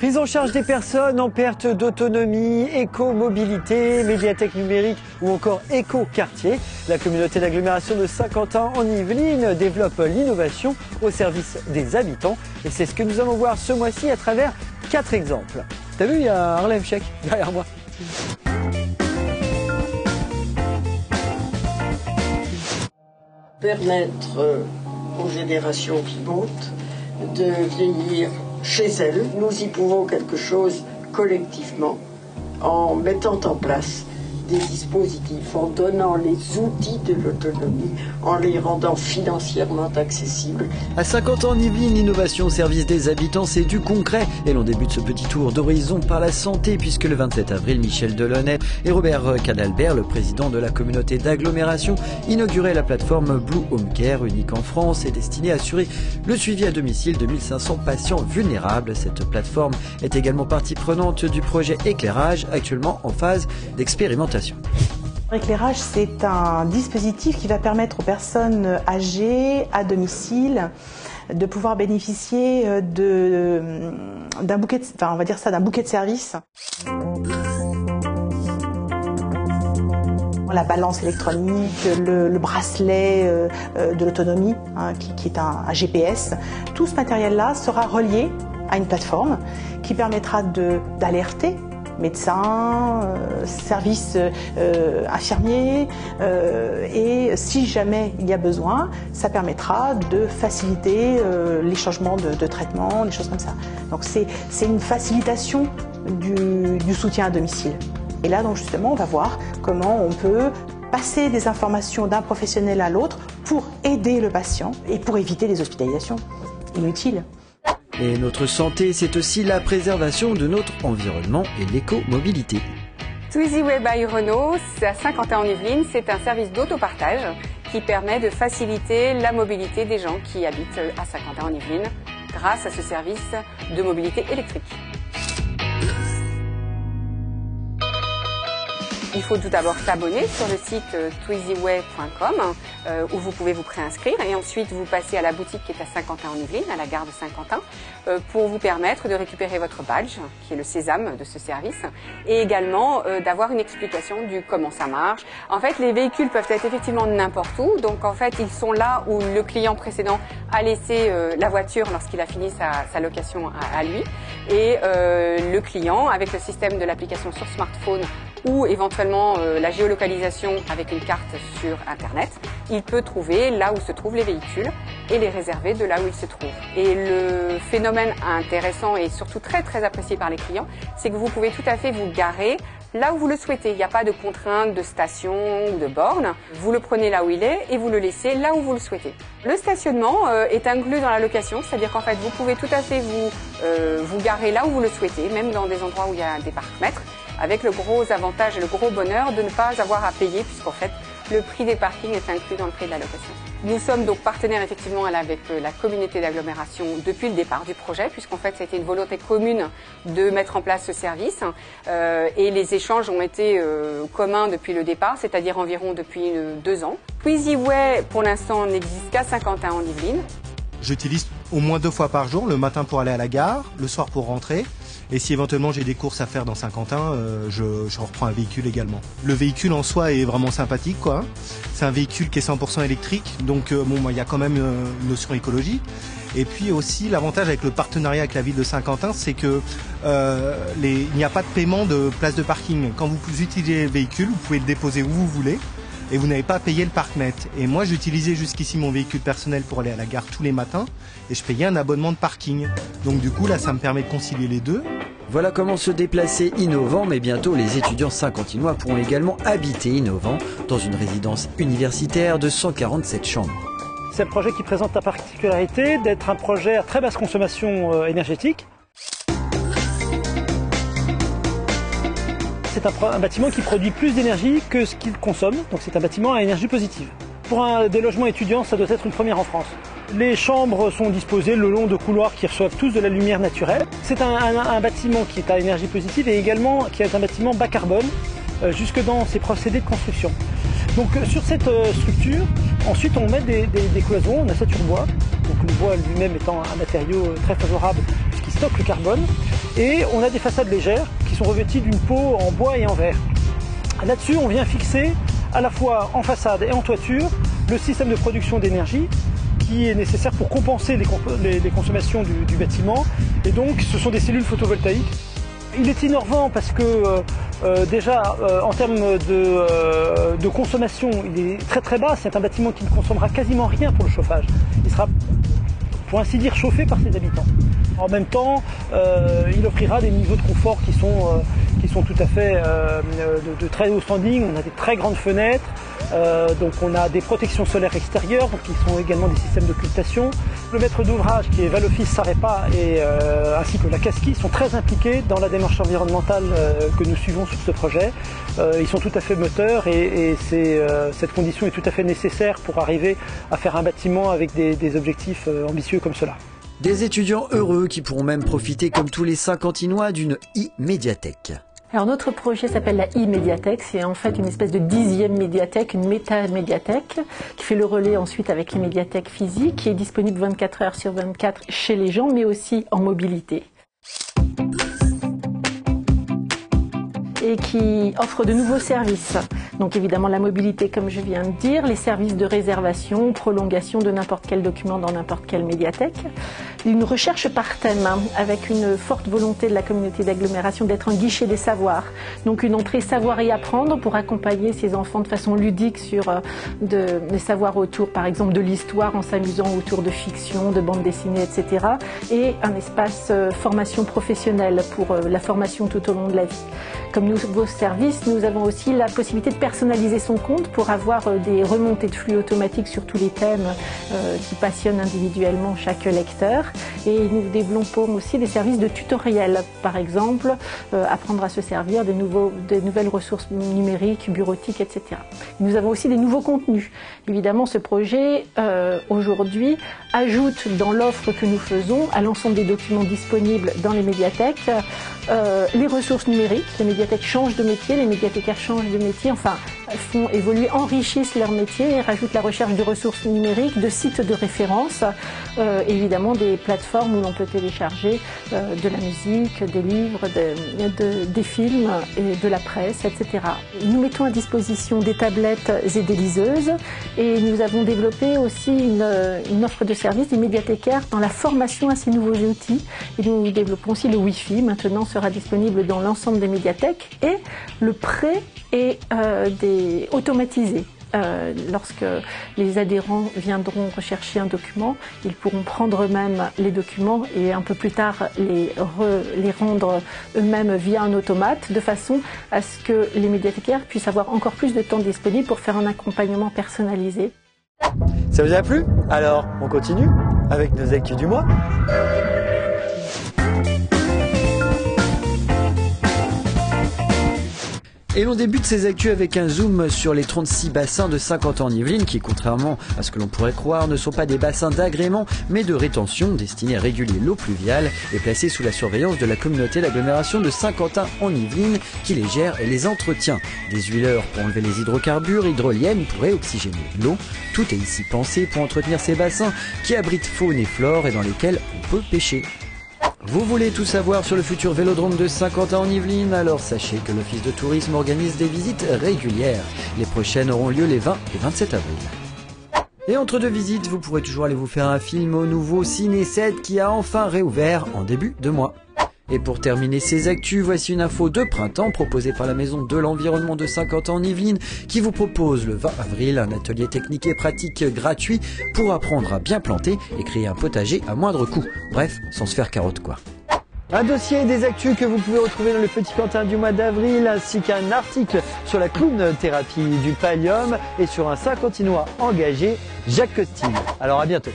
Prise en charge des personnes en perte d'autonomie, éco-mobilité, médiathèque numérique ou encore éco-quartier. La communauté d'agglomération de Saint-Quentin en Yvelines développe l'innovation au service des habitants. Et c'est ce que nous allons voir ce mois-ci à travers 4 exemples. T'as vu, il y a Harlem Shake derrière moi. Permettre aux générations qui montent de vieillir chez elles. Nous y pouvons quelque chose collectivement en mettant en place des dispositifs, en donnant les outils de l'autonomie, en les rendant financièrement accessibles. À 50 ans en Yvelines, l'innovation au service des habitants, c'est du concret. Et l'on débute ce petit tour d'horizon par la santé, puisque le 27 avril, Michel Delaunay et Robert Cadalbert, le président de la communauté d'agglomération, inauguraient la plateforme Blue Home Care, unique en France et destinée à assurer le suivi à domicile de 1500 patients vulnérables. Cette plateforme est également partie prenante du projet Éclairage, actuellement en phase d'expérimentation. Éclairage, c'est un dispositif qui va permettre aux personnes âgées à domicile de pouvoir bénéficier d'un bouquet de services. La balance électronique, le bracelet de l'autonomie, qui est un GPS. Tout ce matériel-là sera relié à une plateforme qui permettra d'alerter médecins, services infirmiers, et si jamais il y a besoin, ça permettra de faciliter les changements de traitement, des choses comme ça. Donc c'est une facilitation du soutien à domicile. Et là, donc justement, on va voir comment on peut passer des informations d'un professionnel à l'autre pour aider le patient et pour éviter les hospitalisations inutiles. Et notre santé, c'est aussi la préservation de notre environnement et l'éco-mobilité. TwizyWay by Renault, à Saint-Quentin en Yvelines, c'est un service d'autopartage qui permet de faciliter la mobilité des gens qui habitent à Saint-Quentin en Yvelines grâce à ce service de mobilité électrique. Il faut tout d'abord s'abonner sur le site twizyway.com où vous pouvez vous préinscrire et ensuite vous passez à la boutique qui est à Saint-Quentin en Yvelines, à la gare de Saint-Quentin, pour vous permettre de récupérer votre badge, qui est le sésame de ce service, et également d'avoir une explication du comment ça marche. En fait, les véhicules peuvent être effectivement n'importe où, donc en fait, ils sont là où le client précédent a laissé la voiture lorsqu'il a fini sa location à lui, et le client, avec le système de l'application sur smartphone, ou éventuellement la géolocalisation avec une carte sur Internet, il peut trouver là où se trouvent les véhicules et les réserver de là où ils se trouvent. Et le phénomène intéressant et surtout très très apprécié par les clients, c'est que vous pouvez tout à fait vous garer là où vous le souhaitez. Il n'y a pas de contrainte de station ou de borne. Vous le prenez là où il est et vous le laissez là où vous le souhaitez. Le stationnement est inclus dans la location, c'est-à-dire qu'en fait vous pouvez tout à fait vous garer là où vous le souhaitez, même dans des endroits où il y a des parcs-mètres, avec le gros avantage et le gros bonheur de ne pas avoir à payer, puisqu'en fait le prix des parkings est inclus dans le prix de la location. Nous sommes donc partenaires effectivement avec la communauté d'agglomération depuis le départ du projet, puisqu'en fait c'était une volonté commune de mettre en place ce service, et les échanges ont été communs depuis le départ, c'est-à-dire environ depuis 2 ans. TwizyWay pour l'instant n'existe qu'à Saint-Quentin en Yvelines. J'utilise au moins 2 fois par jour, le matin pour aller à la gare, le soir pour rentrer. Et si éventuellement j'ai des courses à faire dans Saint-Quentin, je reprends un véhicule également. Le véhicule en soi est vraiment sympathique, quoi. C'est un véhicule qui est 100% électrique, donc il y a quand même une notion écologique. Et puis aussi l'avantage avec le partenariat avec la ville de Saint-Quentin, c'est que il n'y a pas de paiement de place de parking. Quand vous utilisez le véhicule, vous pouvez le déposer où vous voulez. Et vous n'avez pas à payer le parc-mètre. Et moi, j'utilisais jusqu'ici mon véhicule personnel pour aller à la gare tous les matins et je payais un abonnement de parking. Donc du coup, là, ça me permet de concilier les deux. Voilà comment se déplacer innovant, mais bientôt les étudiants saint-quentinois pourront également habiter innovant dans une résidence universitaire de 147 chambres. C'est un projet qui présente la particularité d'être un projet à très basse consommation énergétique. C'est un bâtiment qui produit plus d'énergie que ce qu'il consomme, donc c'est un bâtiment à énergie positive. Pour des logements étudiants, ça doit être une première en France. Les chambres sont disposées le long de couloirs qui reçoivent tous de la lumière naturelle. C'est un bâtiment qui est à énergie positive et également qui est un bâtiment bas carbone, jusque dans ses procédés de construction. Donc sur cette structure, ensuite on met des cloisons, on a ça sur bois, donc le bois lui-même étant un matériau très favorable puisqu'il stocke le carbone. Et on a des façades légères qui sont revêties d'une peau en bois et en verre. Là-dessus, on vient fixer à la fois en façade et en toiture le système de production d'énergie qui est nécessaire pour compenser les consommations du bâtiment. Et donc, ce sont des cellules photovoltaïques. Il est innovant parce que déjà, en termes de consommation, il est très très bas. C'est un bâtiment qui ne consommera quasiment rien pour le chauffage. Il sera, pour ainsi dire, chauffé par ses habitants. En même temps, il offrira des niveaux de confort qui sont tout à fait de très haut standing. On a des très grandes fenêtres, donc on a des protections solaires extérieures, donc qui sont également des systèmes d'occultation. Le maître d'ouvrage, qui est Valoffice Sarepa, ainsi que la Casqui, sont très impliqués dans la démarche environnementale que nous suivons sur ce projet. Ils sont tout à fait moteurs et cette condition est tout à fait nécessaire pour arriver à faire un bâtiment avec des objectifs ambitieux comme cela. Des étudiants heureux qui pourront même profiter, comme tous les Saint-Quentinois, d'une e-médiathèque. Alors notre projet s'appelle la e-médiathèque, c'est en fait une espèce de 10e médiathèque, une méta-médiathèque qui fait le relais ensuite avec les médiathèques physiques, qui est disponible 24 heures sur 24 chez les gens, mais aussi en mobilité. Et qui offre de nouveaux services. Donc évidemment la mobilité comme je viens de dire, les services de réservation, prolongation de n'importe quel document dans n'importe quelle médiathèque. Une recherche par thème avec une forte volonté de la communauté d'agglomération d'être un guichet des savoirs. Donc une entrée savoir et apprendre pour accompagner ces enfants de façon ludique sur des savoirs autour par exemple de l'histoire en s'amusant autour de fiction, de bande dessinée, etc. Et un espace formation professionnelle pour la formation tout au long de la vie. Comme nouveau service, nous avons aussi la possibilité de personnaliser son compte pour avoir des remontées de flux automatiques sur tous les thèmes qui passionnent individuellement chaque lecteur. Et nous développons aussi des services de tutoriel, par exemple, apprendre à se servir des nouvelles ressources numériques, bureautiques, etc. Nous avons aussi des nouveaux contenus. Évidemment, ce projet, aujourd'hui, ajoute dans l'offre que nous faisons à l'ensemble des documents disponibles dans les médiathèques, les ressources numériques. Les médiathèques changent de métier, les médiathécaires changent de métier, enfin font évoluer, enrichissent leur métier et rajoutent la recherche de ressources numériques, de sites de référence, évidemment des plateformes où l'on peut télécharger de la musique, des livres, des films, et de la presse, etc. Nous mettons à disposition des tablettes et des liseuses et nous avons développé aussi une offre de services des médiathécaires dans la formation à ces nouveaux outils. Et nous développons aussi le Wi-Fi, maintenant sera disponible dans l'ensemble des médiathèques et le prêt est automatisé. Lorsque les adhérents viendront rechercher un document, ils pourront prendre eux-mêmes les documents et un peu plus tard les rendre eux-mêmes via un automate, de façon à ce que les médiathécaires puissent avoir encore plus de temps disponible pour faire un accompagnement personnalisé. Ça vous a plu? Alors, on continue avec nos actus du mois. Et l'on débute ces actus avec un zoom sur les 36 bassins de Saint-Quentin-en-Yvelines qui, contrairement à ce que l'on pourrait croire, ne sont pas des bassins d'agrément mais de rétention destinés à réguler l'eau pluviale et placés sous la surveillance de la communauté d'agglomération de Saint-Quentin-en-Yvelines qui les gère et les entretient. Des huileurs pour enlever les hydrocarbures, hydroliennes pour réoxygéner l'eau. Tout est ici pensé pour entretenir ces bassins qui abritent faune et flore et dans lesquels on peut pêcher. Vous voulez tout savoir sur le futur vélodrome de Saint-Quentin-en-Yvelines? Alors sachez que l'Office de tourisme organise des visites régulières. Les prochaines auront lieu les 20 et 27 avril. Et entre deux visites, vous pourrez toujours aller vous faire un film au nouveau Ciné 7 qui a enfin réouvert en début de mois. Et pour terminer ces actus, voici une info de printemps proposée par la Maison de l'Environnement de Saint-Quentin-en-Yvelines qui vous propose le 20 avril un atelier technique et pratique gratuit pour apprendre à bien planter et créer un potager à moindre coût. Bref, sans se faire carotte quoi. Un dossier et des actus que vous pouvez retrouver dans le Petit Quentin du mois d'avril, ainsi qu'un article sur la clown-thérapie du Pallium et sur un Saint-Quentinois engagé, Jacques Costil. Alors à bientôt.